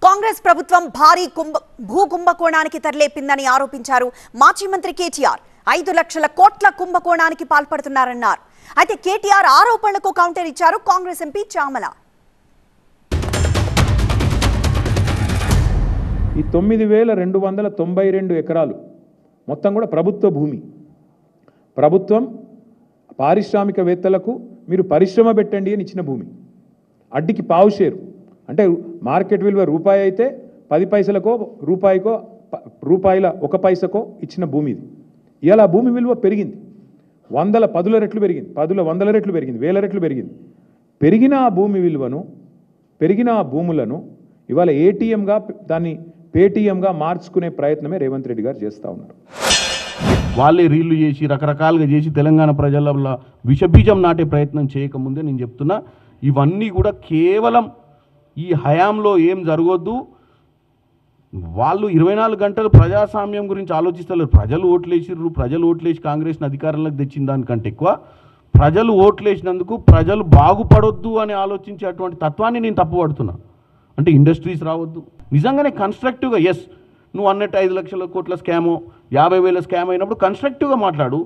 కాంగ్రెస్ ప్రభుత్వం భారీ భూ కుంభకోణానికి తరలేపిందని ఆరోపించారు మాజీ మంత్రి కేటీఆర్. 5 లక్షల కోట్ల కుంభకోణానికి పాల్పడుతున్నారన్నారు. అయితే కేటీఆర్ ఆరోపణలకు కౌంటర్ ఇచ్చారు కాంగ్రెస్ ఎంపీ చామల. ఈ 9292 ఎకరాలు మొత్తం కూడా ప్రభుత్వ భూమి. ప్రభుత్వం పారిశ్రామికవేత్తలకు మీరు పరిశ్రమ పెట్టండి అని ఇచ్చిన భూమి. అడ్డికి పావు షేరు అంటే మార్కెట్ విలువ రూపాయి అయితే 10 పైసలకో రూపాయికో రూపాయల 1 పైసకో ఇచ్చిన భూమి ఇది. ఇవాళ ఆ భూమి విలువ పెరిగింది, 10 రెట్లు పెరిగింది, 100 రెట్లు పెరిగింది, 1000 రెట్లు పెరిగింది. పెరిగిన ఆ భూమి విలువను, పెరిగిన ఆ భూములను ఇవాళ ఏటీఎంగా దాన్ని పేటీఎంగా మార్చుకునే ప్రయత్నమే రేవంత్ రెడ్డి గారు చేస్తూ ఉన్నారు. వాళ్ళే రీళ్లు చేసి రకరకాలుగా చేసి తెలంగాణ ప్రజల విషబీజం నాటే ప్రయత్నం చేయకముందే నేను చెప్తున్నా, ఇవన్నీ కూడా కేవలం ఈ హయాంలో ఏం జరగొద్దు. వాళ్ళు 24 గంటలు ప్రజాస్వామ్యం గురించి ఆలోచిస్తలేరు. ప్రజలు ఓట్లేసిర్రు, ప్రజలు ఓట్లేసి కాంగ్రెస్ని అధికారంలోకి తెచ్చిన దానికంటే ఎక్కువ ప్రజలు ఓట్లేసినందుకు ప్రజలు బాగుపడొద్దు అని ఆలోచించేటువంటి తత్వాన్ని నేను తప్పుపడుతున్నా. అంటే ఇండస్ట్రీస్ రావద్దు, నిజంగానే కన్స్ట్రక్టివ్గా. ఎస్, నువ్వు అన్నట్టు 5 లక్షల కోట్ల స్కామో 50,000 స్కామ్ అయినప్పుడు కన్స్ట్రక్టివ్గా మాట్లాడు.